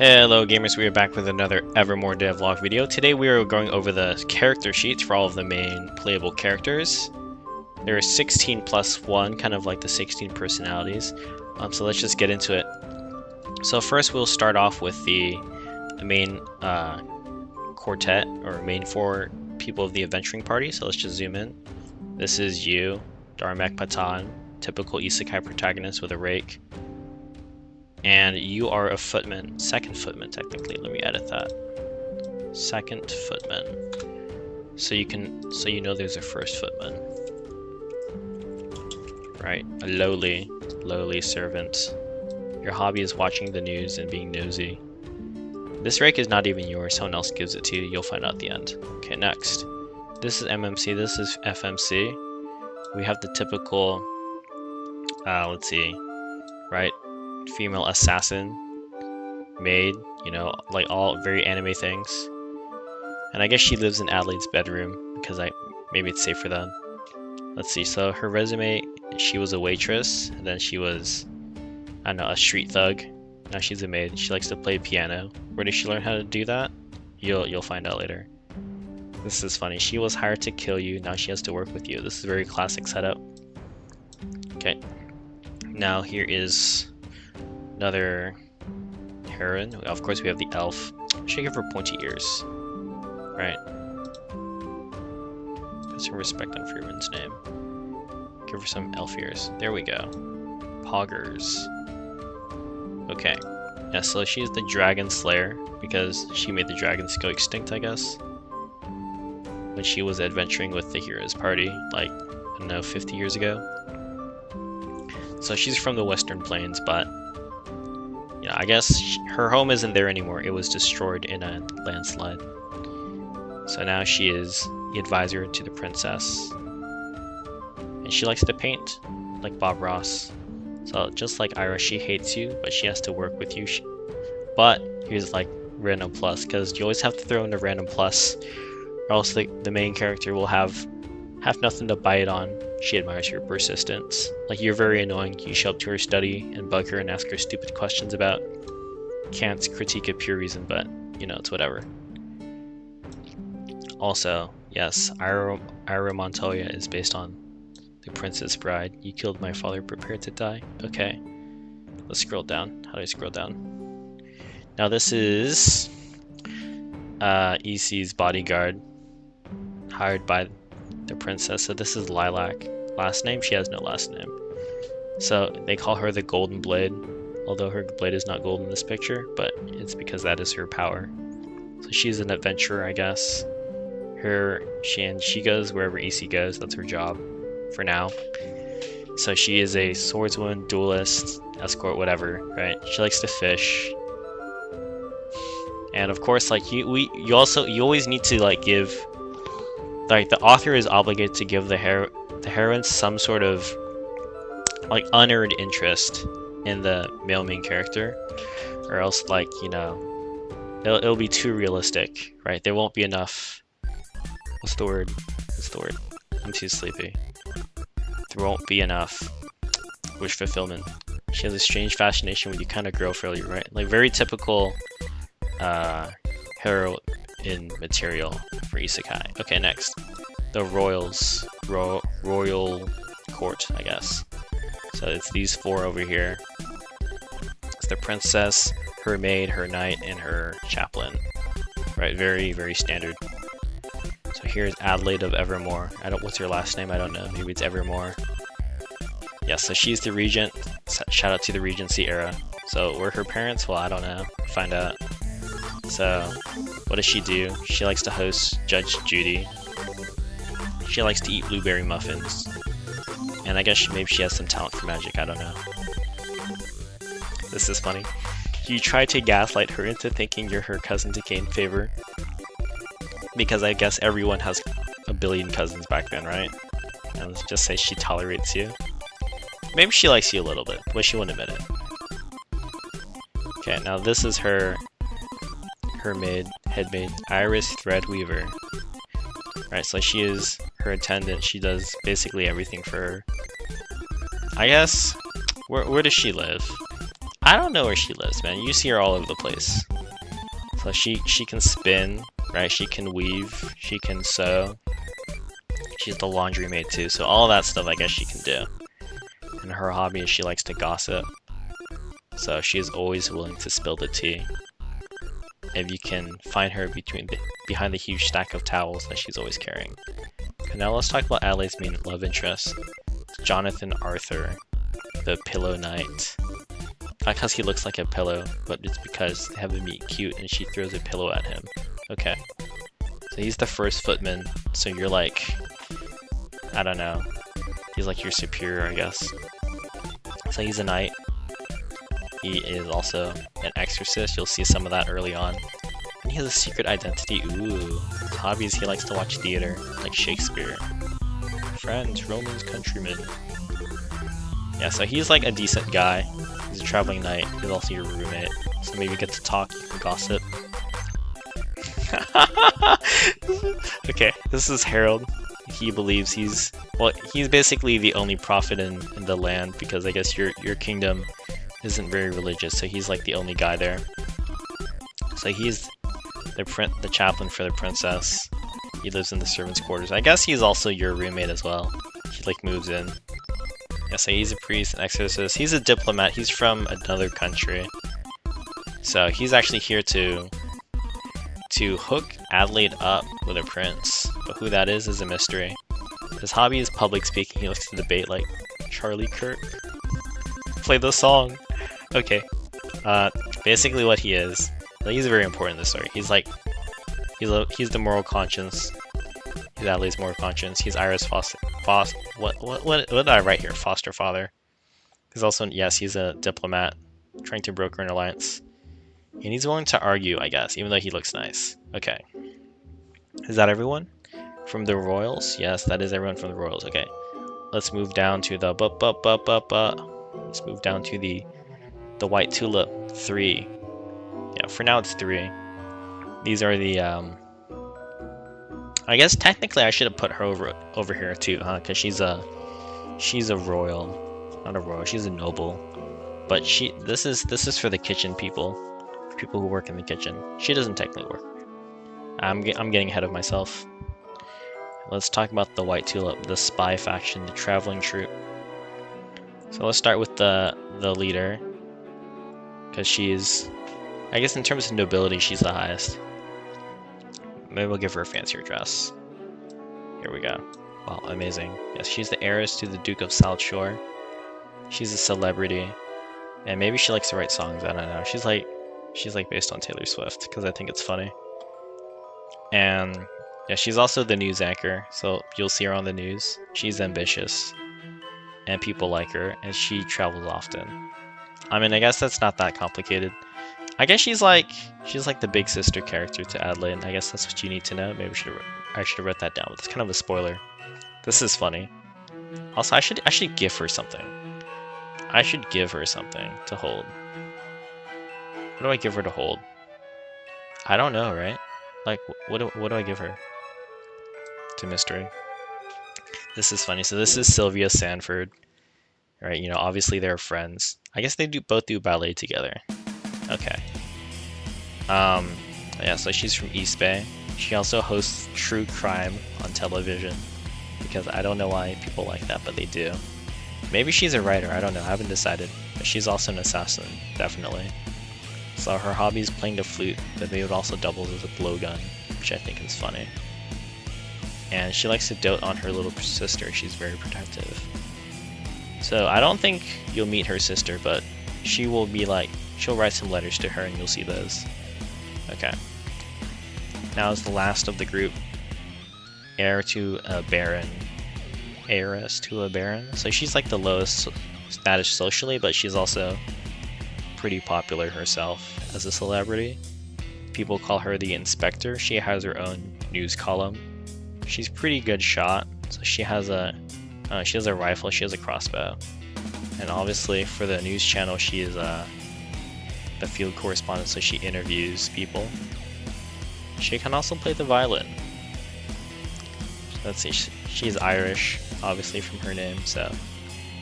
Hello gamers, we are back with another Evermore devlog video. Today we are going over the character sheets for all of the main playable characters. There are 16 plus 1, kind of like the 16 personalities. So let's just get into it. So first we'll start off with the main quartet, or main 4 people of the adventuring party. So let's just zoom in. This is you, Darmek Patan, typical isekai protagonist with a rake. And you are a footman, second footman technically. Let me edit that. Second footman. So you know there's a first footman. Right, a lowly servant. Your hobby is watching the news and being nosy. This rake is not even yours, someone else gives it to you, you'll find out at the end. Okay, next. This is MMC, this is FMC. We have the typical, let's see, right? Female assassin, maid, you know, like all very anime things. And I guess she lives in Adelaide's bedroom because maybe it's safer then. Let's see, so her resume, she was a waitress, and then she was, I don't know, a street thug. Now she's a maid. She likes to play piano. Where did she learn how to do that? You'll find out later. This is funny. She was hired to kill you, now she has to work with you. This is a very classic setup. Okay. Now here is another heroine. Of course we have the elf. I should give her pointy ears. Right. Put some respect on Freeman's name. Give her some elf ears. There we go. Poggers. Okay. Yeah, so she's the dragon slayer because she made the dragons go extinct, I guess. When she was adventuring with the heroes party, like, I don't know, 50 years ago. So she's from the Western Plains, but yeah, I guess her home isn't there anymore. It was destroyed in a landslide. So now she is the advisor to the princess. And she likes to paint, like Bob Ross. So just like Ira, she hates you, but she has to work with you. But here's like random plus, because you always have to throw in a random plus, or else the main character will have nothing to bite on. She admires your persistence. Like, you're very annoying. You show up to her study and bug her and ask her stupid questions about Kant's Critique of Pure Reason, but, you know, it's whatever. Also, yes, Ira Montoya is based on The Princess Bride. You killed my father, prepared to die. Okay, let's scroll down. How do I scroll down? Now this is EC's bodyguard, hired by the princess. So this is Lilac. Last name? She has no last name. So they call her the Golden Blade, although her blade is not gold in this picture, but it's because that is her power. So she's an adventurer, I guess. She goes wherever EC goes. That's her job for now. So she is a swordswoman, duelist, escort, whatever, right? She likes to fish. And of course, like you always need to like give, like, the author is obligated to give the heroine some sort of like unearned interest in the male main character, or else, like, you know, it'll be too realistic, right? There won't be enough. What's the word? I'm too sleepy. There won't be enough wish fulfillment. She has a strange fascination with you, kind of girl friendly, right? Like very typical hero in material for isekai. Okay, next. The royals. Royal court, I guess. So it's these 4 over here. It's the princess, her maid, her knight, and her chaplain. Right, very, very standard. So here's Adelaide of Evermore. What's her last name? I don't know. Maybe it's Evermore. Yeah, so she's the regent. Shout out to the Regency era. So were her parents? Well, I don't know. Find out. So, what does she do? She likes to host Judge Judy. She likes to eat blueberry muffins. And I guess maybe she has some talent for magic, I don't know. This is funny. You try to gaslight her into thinking you're her cousin to gain favor. Because I guess everyone has a billion cousins back then, right? And let's just say she tolerates you. Maybe she likes you a little bit, but she won't admit it. Okay, now this is her head maid, Iris Threadweaver. Right, so she is her attendant. She does basically everything for her. I guess, where does she live? I don't know where she lives, man. You see her all over the place. So she can spin, right? She can weave, she can sew. She's the laundry maid too, so all that stuff I guess she can do. And her hobby is she likes to gossip. So she is always willing to spill the tea. If you can find her behind the huge stack of towels that she's always carrying. Okay, now let's talk about Adelaide's main love interest. Jonathan Arthur, the Pillow Knight. Not because he looks like a pillow, but it's because they have him meet cute and she throws a pillow at him. Okay. So he's the first footman, so you're like, I don't know. He's like your superior, I guess. So he's a knight. He is also an exorcist. You'll see some of that early on. And he has a secret identity. Ooh. His hobbies, he likes to watch theater, like Shakespeare. Friends, Romans, countrymen. Yeah, so he's like a decent guy. He's a traveling knight. He's also your roommate. So maybe you get to talk, you can gossip. Okay, this is Harold. He believes he's basically the only prophet in the land, because I guess your kingdom isn't very religious, so he's like the only guy there. So he's the chaplain for the princess. He lives in the servants' quarters. I guess he's also your roommate as well. He like moves in. Yeah, so he's a priest, an exorcist. He's a diplomat. He's from another country. So he's actually here to hook Adelaide up with a prince. But who that is a mystery. His hobby is public speaking. He likes to debate like Charlie Kirk. Play the song. Okay. Basically what he is, he's very important in this story. He's like, he's the moral conscience. He's Adelaide's moral conscience. He's Ira's what did I write here? Foster father. He's also, yes, he's a diplomat trying to broker an alliance. And he's willing to argue, I guess, even though he looks nice. Okay. Is that everyone? From the royals? Yes, that is everyone from the royals. Okay. Let's move down to the Let's move down to the White Tulip 3. Yeah, for now it's 3. These are the I guess technically I should have put her over here too, huh? Because she's a royal, not a royal. She's a noble, but this is for the kitchen people who work in the kitchen. She doesn't technically work. I'm getting ahead of myself. Let's talk about the White Tulip, the spy faction, the traveling troupe. So let's start with the leader, because she's, I guess in terms of nobility, she's the highest. Maybe we'll give her a fancier dress. Here we go. Wow, amazing. Yes, she's the heiress to the Duke of South Shore. She's a celebrity, and maybe she likes to write songs. I don't know. She's like based on Taylor Swift, because I think it's funny. And yeah, she's also the news anchor, so you'll see her on the news. She's ambitious, and people like her, and she travels often. I mean, I guess that's not that complicated. I guess she's like the big sister character to Adelaide, and I guess that's what you need to know. Maybe I should have wrote that down, but it's kind of a spoiler. This is funny. Also, I should give her something. I should give her something to hold. What do I give her to hold? I don't know, right? Like, what do I give her? It's a mystery. This is funny. So this is Sylvia Sanford, right? You know, obviously they're friends. I guess they both do ballet together. Okay. Yeah, so she's from East Bay. She also hosts true crime on television, because I don't know why people like that, but they do. Maybe she's a writer, I don't know, I haven't decided. But she's also an assassin, definitely. So her hobby is playing the flute, but they would also double as a blowgun, which I think is funny. And she likes to dote on her little sister. She's very protective. So I don't think you'll meet her sister, but she will be like, she'll write some letters to her and you'll see those. Okay. Now is the last of the group. Heiress to a baron. So she's like the lowest status socially, but she's also pretty popular herself as a celebrity. People call her the inspector. She has her own news column. She's pretty good shot. So she has a rifle, she has a crossbow. And obviously for the news channel, she is the field correspondent, so she interviews people. She can also play the violin. Let's see, she's Irish, obviously from her name, so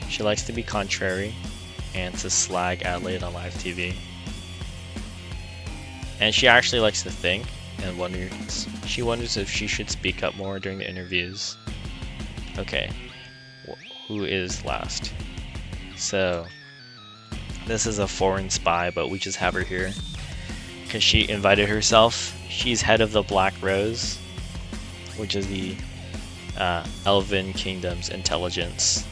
she likes to be contrary. and to slag Adelaide on live TV. And she actually likes to think and she wonders if she should speak up more during the interviews. Okay, who is last? So, this is a foreign spy, but we just have her here because she invited herself. She's head of the Black Rose, which is the Elven Kingdom's intelligence.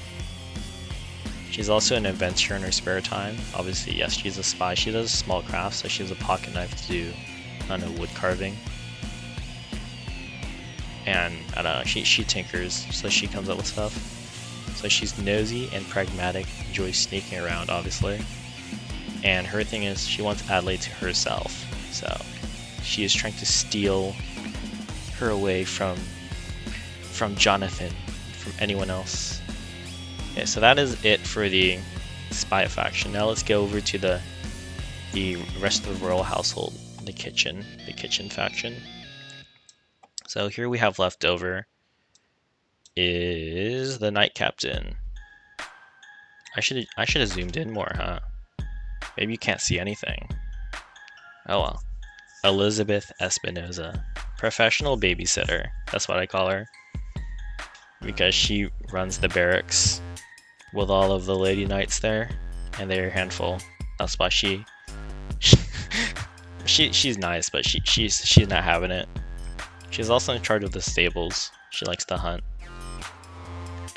She's also an adventurer in her spare time. Obviously, yes, she's a spy. She does small crafts, so she has a pocket knife to do, I don't know, wood carving. And, I don't know, she tinkers, so she comes up with stuff. So she's nosy and pragmatic, enjoys sneaking around, obviously. And her thing is, she wants Adelaide to herself. So, she is trying to steal her away from Jonathan, from anyone else. Okay, so that is it for the spy faction. Now let's go over to the rest of the royal household, the kitchen faction. So here we have left over is the Knight Captain. I should have zoomed in more, huh? Maybe you can't see anything. Oh well. Elizabeth Espinoza, professional babysitter. That's what I call her, because she runs the barracks with all of the lady knights there, and they're a handful. That's why she's nice, but she's not having it. She's also in charge of the stables. She likes to hunt,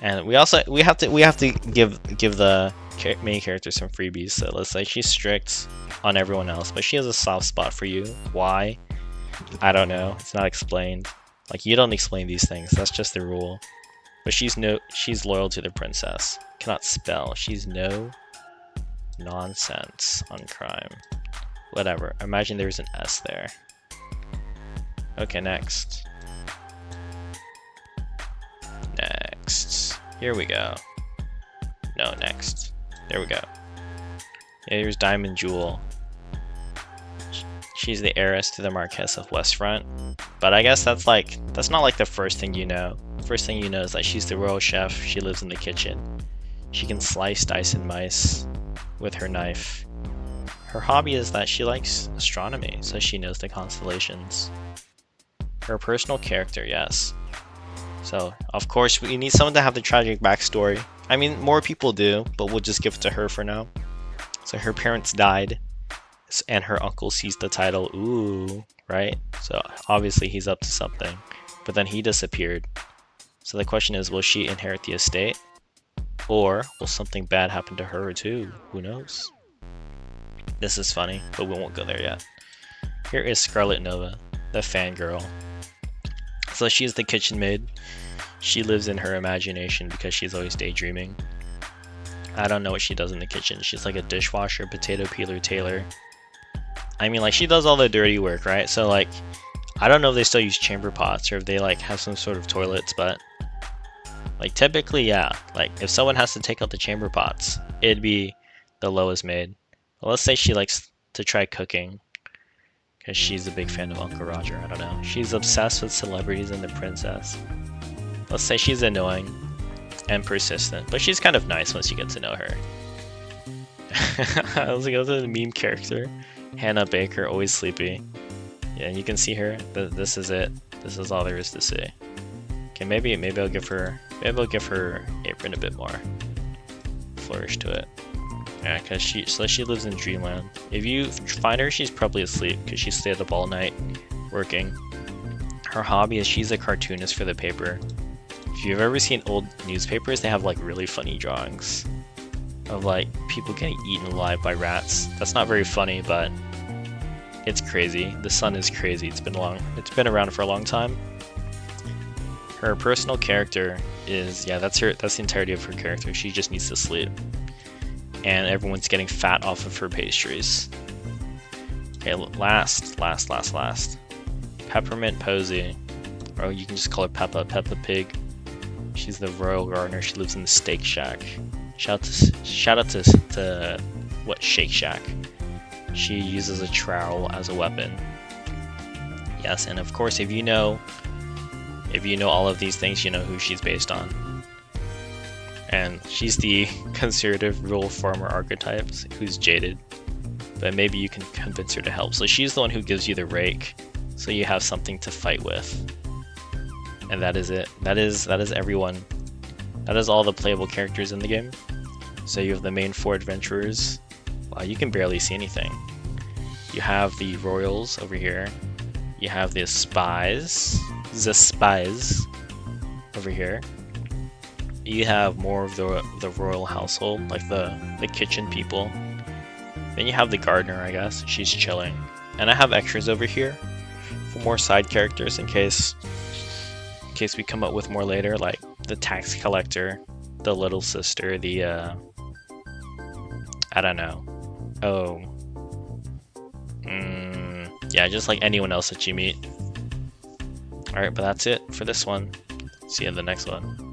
and we have to give the main character some freebies. So let's say she's strict on everyone else, but she has a soft spot for you. Why? I don't know. It's not explained. Like, you don't explain these things. That's just the rule. But she's loyal to the princess. Cannot spell. She's no nonsense on crime. Whatever. Imagine there's an S there. Okay, next. Next. Here we go. No, next. There we go. Yeah, here's Diamond Jewel. She's the heiress to the Marquess of Westfront. But I guess that's not like the first thing you know. First thing you know is that she's the royal chef. She lives in the kitchen. She can slice, dice, and mice with her knife. Her hobby is that she likes astronomy, so she knows the constellations. Her personal character, yes. So, of course, we need someone to have the tragic backstory. I mean, more people do, but we'll just give it to her for now. So her parents died, and her uncle seized the title. Ooh, right? So obviously he's up to something. But then he disappeared. So the question is, will she inherit the estate? Or will something bad happen to her too? Who knows? This is funny, but we won't go there yet. Here is Scarlet Nova, the fangirl. So she's the kitchen maid. She lives in her imagination because she's always daydreaming. I don't know what she does in the kitchen. She's like a dishwasher, potato peeler, tailor. I mean, like, she does all the dirty work, right? So, like, I don't know if they still use chamber pots or if they, like, have some sort of toilets, but, like, typically, yeah. Like, if someone has to take out the chamber pots, it'd be the lowest maid. Well, let's say she likes to try cooking because she's a big fan of Uncle Roger. I don't know. She's obsessed with celebrities and the princess. Let's say she's annoying and persistent, but she's kind of nice once you get to know her. Let's go to the meme character. Hannah Baker, always sleepy. Yeah, and you can see her. This is it. This is all there is to see. Okay, maybe I'll give her apron a bit more flourish to it. Yeah, because she lives in Dreamland. If you find her, she's probably asleep because she stayed up all night working. Her hobby is she's a cartoonist for the paper. If you've ever seen old newspapers, they have like really funny drawings of like people getting eaten alive by rats. That's not very funny, but it's crazy. The sun is crazy. It's been around for a long time. Her personal character is, yeah, that's the entirety of her character. She just needs to sleep. And everyone's getting fat off of her pastries. Okay, last. Peppermint Posey. Or you can just call her Peppa Pig. She's the royal gardener. She lives in the Steak Shack. Shout out to what, Shake Shack. She uses a trowel as a weapon. Yes, and of course, if you know all of these things, you know who she's based on. and she's the conservative rural farmer archetype who's jaded, but maybe you can convince her to help. So she's the one who gives you the rake, so you have something to fight with. And that is it. That is everyone. That is all the playable characters in the game. So you have the main 4 adventurers. Wow, you can barely see anything. You have the royals over here. You have the spies over here. You have more of the royal household, like the kitchen people. Then you have the gardener, I guess. She's chilling. And I have extras over here for more side characters in case we come up with more later, like the tax collector, the little sister, the I don't know. Oh. Yeah, just like anyone else that you meet. Alright, but that's it for this one. See you in the next one.